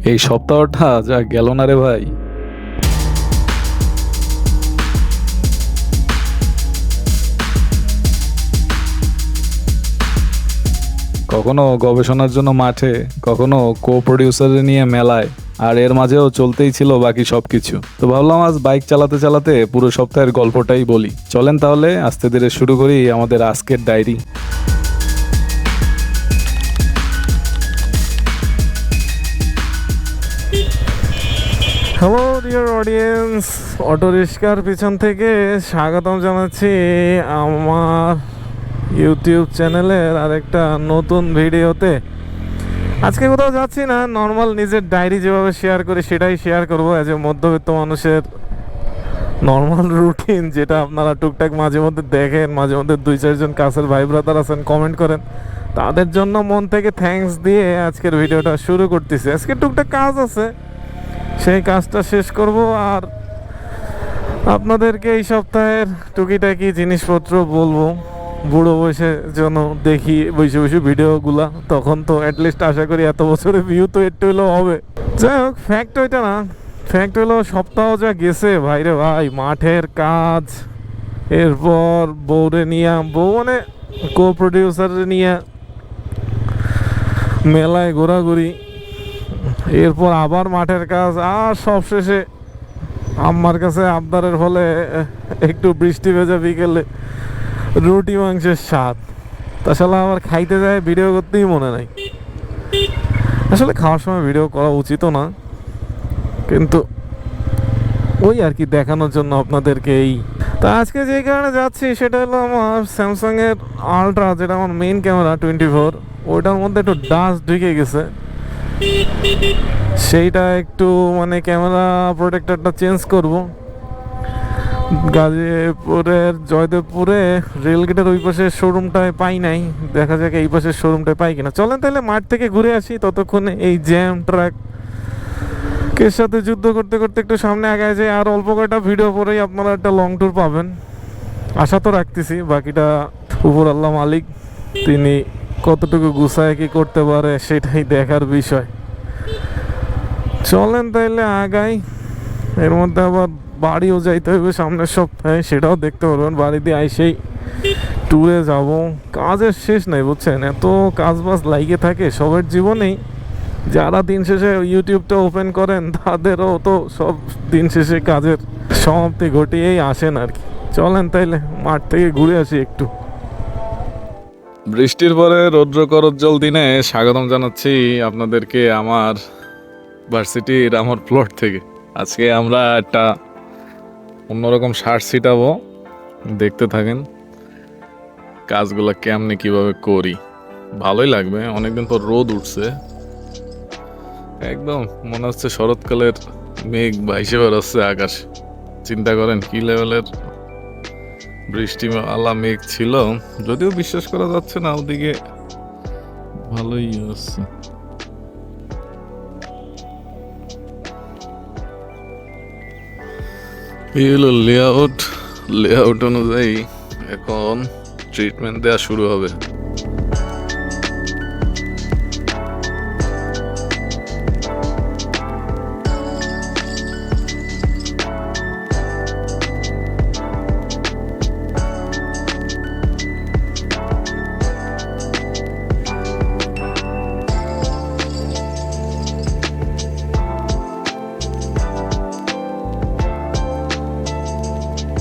এই সপ্তাহটা যা গেল না রে ভাই। কখনো গবেষণার জন্য মাঠে, কখনো কো প্রডিউসারে নিয়ে মেলায়, আর এর মাঝেও চলতেই ছিল বাকি সবকিছু। তো ভাবলাম আজ বাইক চালাতে চালাতে পুরো সপ্তাহের গল্পটাই বলি। চলেন তাহলে আস্তে ধীরে শুরু করি আমাদের আজকের diary. Hello dear audience, auto রিক্সার পিছন থেকে স্বাগতম জানাচ্ছি আমার ইউটিউব চ্যানেলের আরেকটা নতুন ভিডিওতে। আজকে কোথাও যাচ্ছি না, নর্মাল নিজের ডায়েরি যেভাবে শেয়ার করি সেটাই শেয়ার করবো অ্যাজ এ মধ্যবিত্ত মানুষের নর্মাল রুটিন, যেটা আপনারা টুকটাক মাঝে মধ্যে দেখেন, মাঝে মধ্যে 2-4 জন কাছের ভাই ব্রাদার আছেন কমেন্ট করেন, তাদের জন্য মন থেকে থ্যাঙ্কস দিয়ে আজকের ভিডিওটা শুরু করতেছি। আজকে টুকটাক কাজ আছে, সেই কাজটা শেষ করব আর আপনাদেরকে এই সপ্তাহের টুকিটাকি জিনিসপত্র বলবো। বুড়ো বয়সে যেন দেখি বসে বসে ভিডিওগুলা, তখন তো অ্যাটলিস্ট আশা করি এত বছরের ভিউ তো একটু হলেও হবে। যাই হোক, ফ্যাক্ট ওইটা না, ফ্যাক্ট হলো সপ্তাহ যা গেছে ভাইরে ভাই, মাঠের কাজ, এরপর বউরে নিয়ে, বউ মানে কো প্রডিউসারে নিয়ে মেলায় ঘোরাঘুরি, এরপর আবার মাঠের কাজ, আর সবশেষে আম্মার কাছে আবদারের ফলে একটু বৃষ্টি ভেজা বিকেলে রুটি মাংসের স্বাদ। তাছাড়া আমার খাইতে যায় ভিডিও করতেই মনে নাই। আসলে খাওয়ার সময় ভিডিও করা উচিত না, কিন্তু ওই আর কি দেখানোর জন্য আপনাদেরকে। এই তা আজকে যে কারণে যাচ্ছি সেটা হলো আমার স্যামসাংয়ের আলট্রা, যেটা আমার মেইন ক্যামেরা 24, ওইটার মধ্যে একটু ডাস্ট ঢুকে গেছে। সেইটা একটু মানে ক্যামেরা প্রোটেক্টরটা চেঞ্জ করব। গাজীপুরের জয়দেবপুরে রেলগেটের ওই পাশের শোরুমটায় পাই নাই, দেখা যাক এই পাশের শোরুমটায় পাই কিনা। চলেন তাহলে মাঠ থেকে ঘুরে আসি, ততক্ষণে এই জ্যাম ট্রাক এর সাথে যুদ্ধ করতে করতে একটু সামনে আগায় যায়। আর অল্প কয়েকটা ভিডিও পরেই আপনারা একটা লং ট্যুর পাবেন, আশা তো রাখতেছি। বাকিটা উপর আল্লাহ মালিক, তিনি কতটুকু গুছায় কি করতে পারে সেটাই দেখার বিষয়। চলেন তাইলে আগাই। এর মধ্যে আবার বাড়িও যাইতে হবে সামনের সপ্তাহে, সেটাও দেখতে পারবেন। বাড়ি দিয়ে আইসেই ট্যুরে যাব। কাজের শেষ নাই বুঝছেন, এত কাজ বাজ লাইগে থাকে সবার জীবনেই। যারা দিন শেষে ইউটিউবটা ওপেন করেন তাদেরও তো সব দিন শেষে কাজের সমাপ্তি ঘটিয়েই আসেন আর কি। চলেন তাইলে মাঠ থেকে ঘুরে আসি একটু। বৃষ্টির পরে রৌদ্র করজ্জ্বল দিনে স্বাগতম জানাচ্ছি আপনাদেরকে আমার ভার্সিটির আমার প্লট থেকে। আজকে আমরা একটা অন্যরকম সার ছিটাবো, দেখতে থাকেন কাজগুলো কেমনে কিভাবে করি। ভালোই লাগবে, অনেকদিন পর রোদ উঠছে, একদম মনে হচ্ছে শরৎকালের মেঘ ভাইসে বেরোচ্ছে আকাশ। চিন্তা করেন কি লেভেলের বৃষ্টি আলা মেঘ ছিল, যদিও বিশ্বাস করা যাচ্ছে না, ওদিকে ভালোই হচ্ছে। এই হলো লেআউট অনুযায়ী এখন ট্রিটমেন্ট দেওয়া শুরু হবে।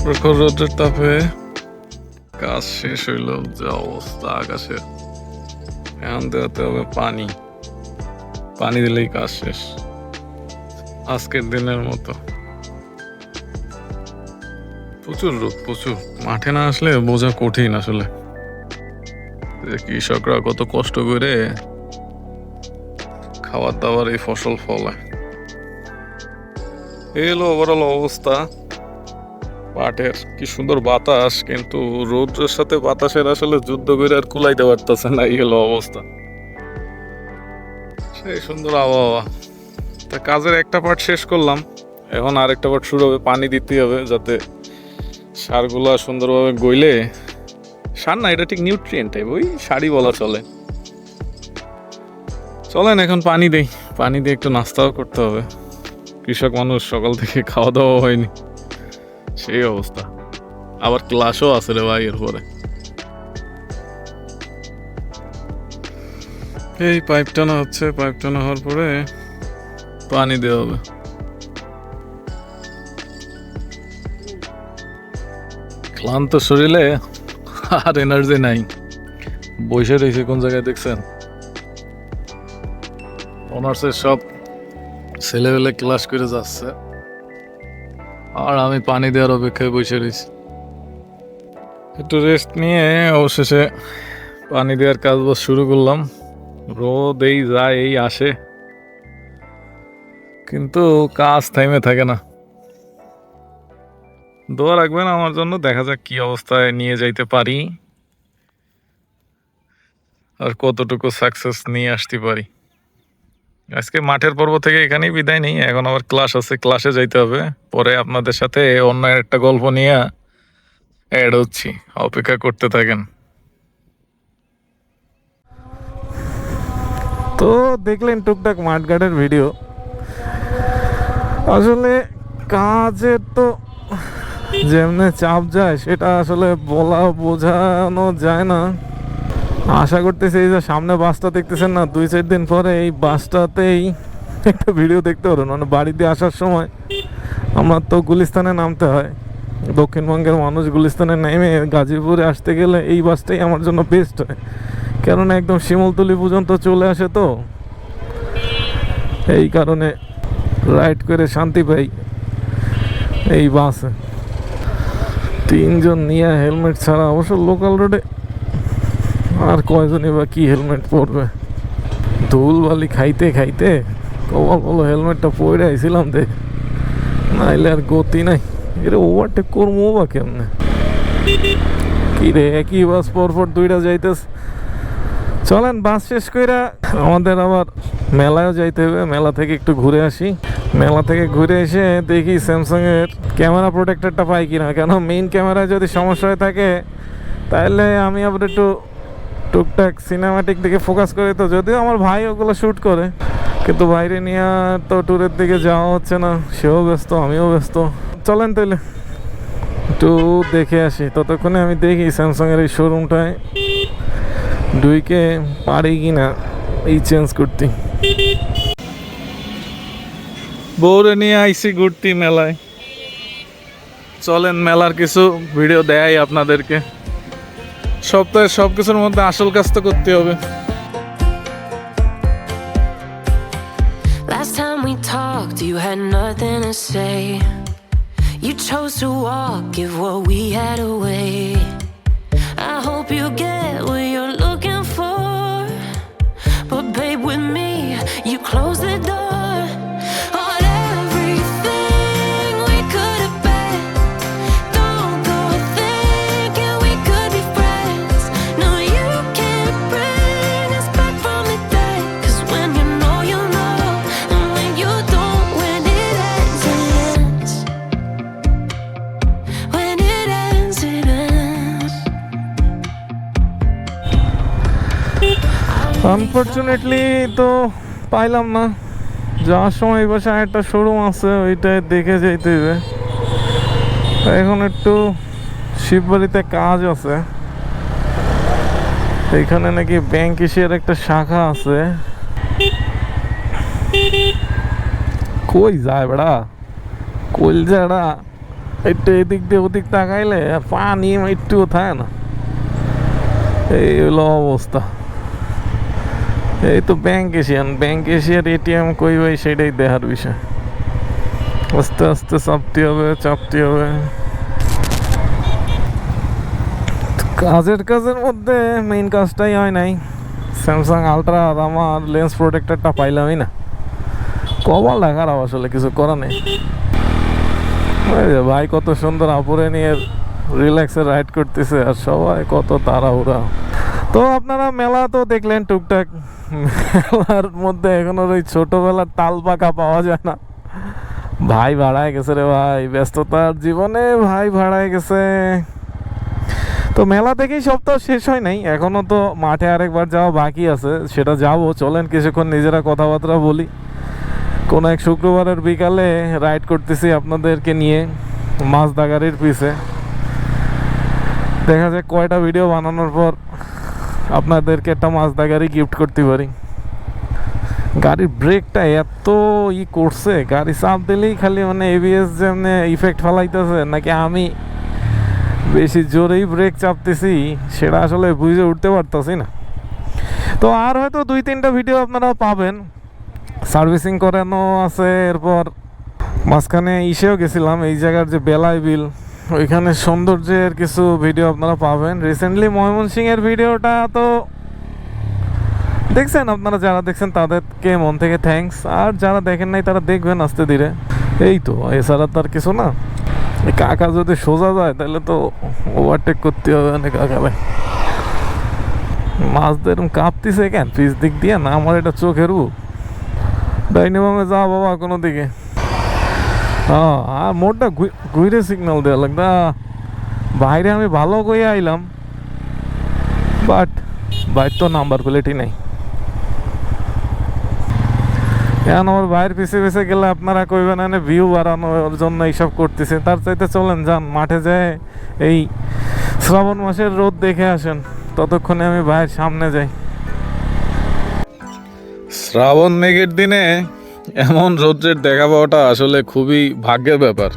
প্রখর রোদের তাপে কাজ শেষ হইল, যা অবস্থা আকাশের। এখন দেওয়াতে হবে পানি দিলেই কাজ শেষ আজকের দিনের মতো। প্রচুর রোদ, প্রচুর। মাঠে না আসলে বোঝা কঠিন আসলে যে কৃষকরা কত কষ্ট করে খাবার দাবার এই ফসল ফলায়। এই হলো ওভারঅল অবস্থা মাঠের। কি সুন্দর বাতাস, কিন্তু রোদের সাথে বাতাসের আসলে যুদ্ধ করে আর কুলাইতে পারতেছে না, এই হলো অবস্থা। সেই সুন্দর আবহাওয়া। তা কাজের একটা পার্ট শেষ করলাম, এখন আরেকটা পার্ট শুরু হবে। পানি দিতে হবে যাতে সারগুলা সুন্দরভাবে গইলে, সার না এটা ঠিক নিউট্রিয়েন্ট টাইপ, ওই সারই বলা চলে। চলেন এখন পানি দেই, পানি দিয়ে একটু নাস্তাও করতে হবে। কৃষক মানুষ, সকাল থেকে খাওয়া দাওয়া হয়নি, সেই অবস্থা। আবার ক্লাসও আছে রে ভাই এরপরে। এই পাইপ টানা হচ্ছে, পাইপ টানা হওয়ার পরে পানি দেওয়া হবে। ক্লান্ত শরীরে আর এনার্জি নাই, বসে রয়েছে কোন জায়গায় দেখছেন? অনার্সের সব ছেলেবেলে ক্লাস করে যাচ্ছে আর আমি পানি দেওয়ার অপেক্ষায় বসে রয়েছি। একটু রেস্ট নিয়ে অবশেষে পানি দেওয়ার কাজ বাজ শুরু করলাম। রোদ এই যায় এই আসে, কিন্তু কাজ থাইমে থাকে না। দোয়া রাখবেন আমার জন্য, দেখা যাক কি অবস্থায় নিয়ে যাইতে পারি আর কতটুকু সাকসেস নিয়ে আসতে পারি। আজকে মাঠের পর্ব থেকে এখানেই বিদায় নেই, এখন আবার ক্লাস আছে, ক্লাসে যাইতে হবে। পরে আপনাদের সাথে অন্য একটা গল্প নিয়ে অ্যাড হচ্ছি, অপেক্ষা করতে থাকেন। তো দেখলেন টুকটাক মাঠঘাটের ভিডিও। আসলে কাজের তো যেমনে চাপ যায় সেটা আসলে বলা বোঝানো যায় না। আশা করতেছি এই যে সামনে বাসটা দেখতেছেন না, 2-4 দিন পরে এই বাসটাতেই একটা ভিডিও দেখতে পারেন। মানে বাড়ি দিয়ে আসার সময় আমার তো গুলিস্তানে নামতে হয়, দক্ষিণবঙ্গের মানুষ গুলিস্তানে নেমে গাজীপুরে আসতে গেলে এই বাসটাই আমার জন্য বেস্ট হয়, কেননা একদম শিমুলতলি পর্যন্ত চলে আসে। তো এই কারণে রাইড করে শান্তি পাই এই বাসে। 3 জন নিয়ে হেলমেট ছাড়া, অবশ্য লোকাল রোডে আর কয়জনই বা কি হেলমেট পরবে। ধুল বালি খাইতে খাইতে কবাল বলো হেলমেটটা পরে আইছিলাম দে, নাইলে আর গতি নাই। এরে ওভারটেক করবো বা কেমনে? কি রে, একই বাস পরপর দুইটা যাইতেস। চলেন বাস শেষ কইরা আমাদের আবার মেলায়ও যাইতে হবে, মেলা থেকে একটু ঘুরে আসি। মেলা থেকে ঘুরে এসে দেখি স্যামসাং এর ক্যামেরা প্রোটেক্টরটা পাই কিনা, কেন মেইন ক্যামেরায় যদি সমস্যা হয়ে থাকে তাহলে আমি আবার একটু টুকটাক সিনেমাটিক দিকে ফোকাস করি। তো যদিও আমার ভাই ওগুলো শ্যুট করে, কিন্তু বাইরে নিয়ে তো ট্যুরের দিকে যাওয়া হচ্ছে না, সেও ব্যস্ত আমিও ব্যস্ত। চলেন তাহলে একটু দেখে আসি। ততক্ষণে আমি দেখি স্যামসাং এর এই শোরুমটায় ঢুকে পারি কিনা এই চেঞ্জ করতে। বউরে নিয়ে আইসি ঘুরতি মেলায়। চলেন মেলার কিছু ভিডিও দেয় আপনাদেরকে। সপ্তাহে সব কিছুর মধ্যে আসল কাজ তো করতে হবে। Last time we talked, you had nothing to say. You chose to walk, give what we had away. I hope you get what you're looking for, but babe, with me, you close the door on everything we could have been. Don't go thinking we could be friends. No, you can't bring us back from the dead, 'cause when you know, and when you don't, when it ends, it ends. When it ends, it ends. Unfortunately তো পাইলাম না। যাওয়ার সময় এই পাশে একটা showroom আছে, ওইটাই দেখে যেতে হবে। এখন একটু শিববাড়িতে কাজ আছে, এখানে নাকি ব্যাংক এশিয়ার একটা শাখা আছে। কই যায় বেড়া, কই যাড়া, একটু এদিক দিয়ে ওদিক তাকাইলে আর পানি একটুও থাকে না। এই হলো অবস্থা। এই তো ব্যাংক এশিয়ার এটিএম কই ভাই, সেটাই দেখার বিষয়। আস্তে আস্তে চাপতে হবে। কাজের মধ্যে মেইন কাজটাই হয় নাই। স্যামসাং আলট্রা আর আমার লেন্স প্রোটেক্টরটা পাইলামই না। কপালটা খারাপ, আসলে কিছু করার নেই। ভাই কত সুন্দর আপুরে নিয়ে রিল্যাক্সে রাইড করতেছে, আর সবাই কত তাড়াহুড়া। তো আপনারা মেলা তো দেখলেন টুকটাক। মেলার মধ্যে এখন ওই ছোটবেলার তাল পাকা পাওয়া যায় না। ভাই ভাড়ায় গেছে রে ভাই, ব্যস্ততার জীবনে ভাই ভাড়ায় গেছে। তো মেলা থেকেই সপ্তাহ শেষ হয় নাই, এখনো তো মাঠে আরেকবার যাওয়া বাকি আছে, সেটা যাব। চলেন কিছুক্ষণ নিজেরা কথাবার্তা বলি। কোন এক শুক্রবারের বিকালে রাইড করতেছি আপনাদেরকে নিয়ে মাজদা গাড়ির পিছে। দেখা যাক কয়টা ভিডিও বানানোর পর আপনাদেরকে একটা মাজদা গাড়ি গিফট করতে পারি। গাড়ির ব্রেকটা এত করছে, গাড়ি চাপ দিলেই খালি মানে এবিএস যেমনি ইফেক্ট ফেলাইতেছে, নাকি আমি বেশি জোরেই ব্রেক চাপতেছি সেটা আসলে বুঝে উঠতে পারতেছি না। তো আর হয়তো 2-3টা ভিডিও আপনারা পাবেন। সার্ভিসিং করানো আছে, এরপর মাঝখানে ইসেও গেছিলাম, এই জায়গার যে বেলাই বিল, ওইখানে সৌন্দর্যের কিছু ভিডিও আপনারা পাবেন। রিসেন্টলি ময়মনসিংহের ভিডিওটা তো দেখছেন, আপনারা যারা দেখছেন তাদেরকে মন থেকে থ্যাঙ্কস, আর যারা দেখেন নাই তারা দেখবেন আস্তে ধীরে। এই তো, এছাড়া তার কিছু না। এই কাকা যদি সোজা যায় তাহলে তো ওভারটেক করতে হবে অনেক। কাকা ভাই মাছ তো এরকম কাঁপতিছে কেন পিছ দিক দিয়ে? না আমার এটা চোখের ডাইনি বামে যা বাবা কোনো দিকে। হ্যাঁ, আর মোটটা ঘুরে সিগন্যাল দেওয়া লাগবে। বাইরে আমি ভালো করে আইলাম, বাট বাইর তো নাম্বার প্লেটই নাই। এখন আমার বাইরের পিছিয়ে পিছিয়ে গেলে আপনারা কইবেন না ভিউ বাড়ানোর জন্য এইসব করতেছে। তার চাইতে চলেন যান মাঠে যায়, এই শ্রাবণ মাসের রোদ দেখে আসেন, ততক্ষণে আমি বাইরের সামনে যাই। শ্রাবণ মেঘের দিনে এমন রৌদ্রের দেখা পাওয়াটা আসলে খুবই ভাগ্যের ব্যাপার।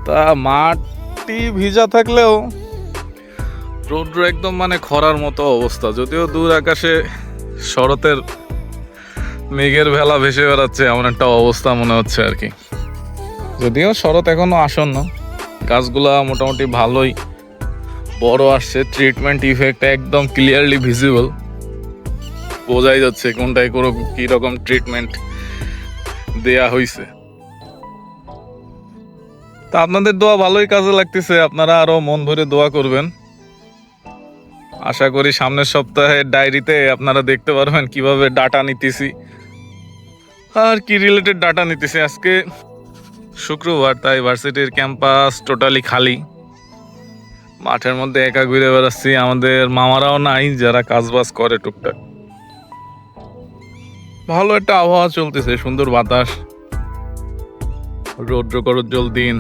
তা মাটি ভিজা থাকলেও রৌদ্র একদম মানে খরার মতো অবস্থা। যদিও দূর আকাশে শরতের মেঘের ভেলা ভেসে বেড়াচ্ছে, এমন একটা অবস্থা মনে হচ্ছে আর কি। যদিও শরৎ এখনো আসন্ন, গাছগুলা মোটামুটি ভালোই বড় আসছে, ট্রিটমেন্ট ইফেক্ট একদম ক্লিয়ারলি ভিজিবল, বোঝাই যাচ্ছে কোনটায় কি রকম ট্রিটমেন্ট দেয়া হয়েছে। তা আপনাদের দোয়া ভালোই কাজে লাগতেছে, আপনারা আরো মন ভরে দোয়া করবেন। আশা করি সামনের সপ্তাহে ডায়েরিতে আপনারা দেখতে পারবেন কিভাবে ডাটা নিতেছি আর কি রিলেটেড ডাটা নিতেছি। আজকে শুক্রবার, তাই ভার্সিটির ক্যাম্পাস টোটালি খালি, মাঠের মধ্যে একা ঘুরে বেড়াচ্ছি। আমাদের মামারাও নাই যারা কাজবাজ করে টুকটাক। ভালো একটা আবহাওয়া চলতেছে, সুন্দর বাতাস, রৌদ্র করজ্জ্বল দিন।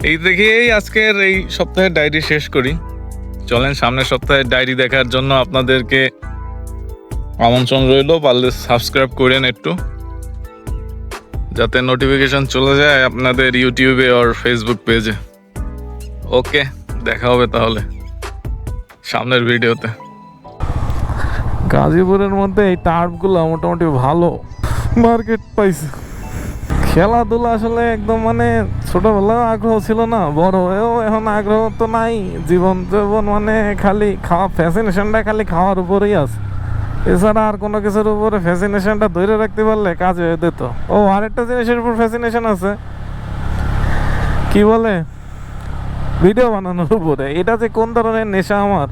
এই দেখেই আজকের এই সপ্তাহের ডায়েরি শেষ করি। চলেন সামনের সপ্তাহের ডায়েরি দেখার জন্য আপনাদেরকে আমন্ত্রণ রইল, পারলে সাবস্ক্রাইব করেন একটু, যাতে নোটিফিকেশন চলে যায় আপনাদের ইউটিউবে আর ফেসবুক পেজে। ওকে, দেখা হবে তাহলে সামনের ভিডিওতে। গাজীপুরের মধ্যে এই টার্ফগুলো মোটামুটি ভালো মার্কেট পাইছে। খেলাধুলা আসলে একদম মানে ছোটবেলায় আগ্রহ ছিল না, বড় হয়েও এখন আগ্রহ তো নাই। জীবন মানে খালি খাওয়া, ফ্যাসিনেশনটা খালি খাওয়ার উপরেই আছে, এছাড়া আর কোনো কিছুর উপরে ফ্যাসিনেশনটা ধরে রাখতে পারলে কাজ হয়ে যেত। ও আরেকটা জিনিসের উপর ফ্যাসিনেশন আছে, কি বলে, ভিডিও বানানোর উপরে। এটা যে কোন ধরনের নেশা আমার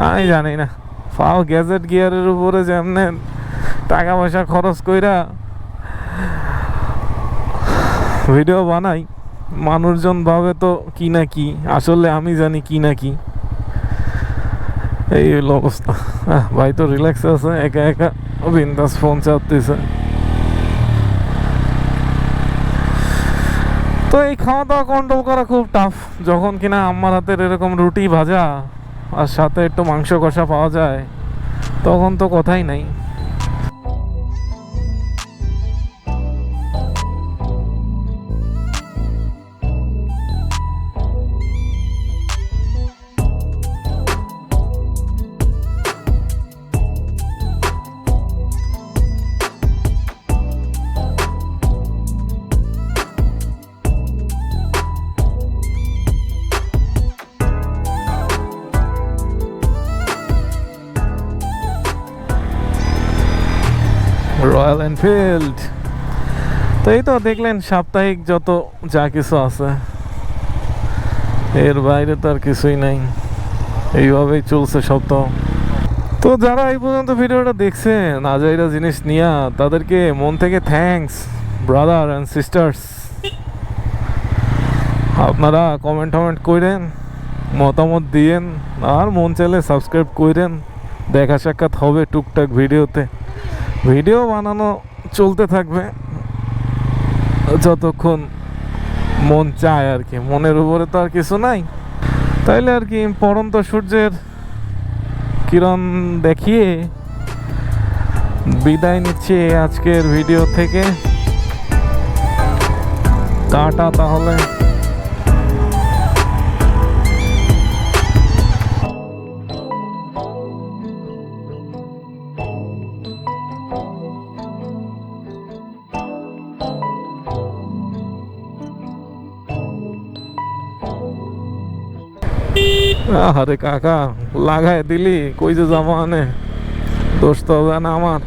আমি জানি না। ফাও গ্যাজেট গিয়ারের উপরে যেমনে টাকা পয়সা খরচ কইরা ভিডিও বানাই, মানুষজন ভাবে তো কি না কি, আসলে আমি জানি কি না কি। এই হলো অবস্থা। ভাই তো রিল্যাক্স আছে, একা একা বিন্দাস ফোন চাপতেছে। তো এই খাওয়া দাওয়া কন্ট্রোল করা খুব টাফ। যখন কিনা আম্মার হাতের এরকম রুটি ভাজা আর সাথে একটু মাংস কষা পাওয়া যায়, তখন তো কথাই নাই। Royal Enfield. তো এই তো দেখলেন সাপ্তাহিক যত যা কিছু আছে, এর বাইরে তো আর কিছুই নাই, এইভাবেই চলছে সপ্তাহ। তো যারা এই পর্যন্ত ভিডিওটা দেখছেন আজাইরা জিনিস নিয়া, তাদেরকে মন থেকে থ্যাঙ্কস ব্রাদার অ্যান্ড সিস্টার্স। আপনারা কমেন্ট করেন, মতামত দিয়েন, আর মন চাইলে সাবস্ক্রাইব করেন। দেখা সাক্ষাৎ হবে টুকটাক ভিডিওতে, ভিডিও বানানো চলতে থাকবে যতক্ষণ মন চায় আর কি, মনের উপরে তো আর কিছু নাই। তাইলে আর কি পড়ন্ত সূর্যের কিরণ দেখিয়ে বিদায় নিচ্ছি আজকের ভিডিও থেকে। টাটা তাহলে। আরে কাকা লাগাই দিলি, কই যে যাবো আনে, দোষ তো হবে না আমার।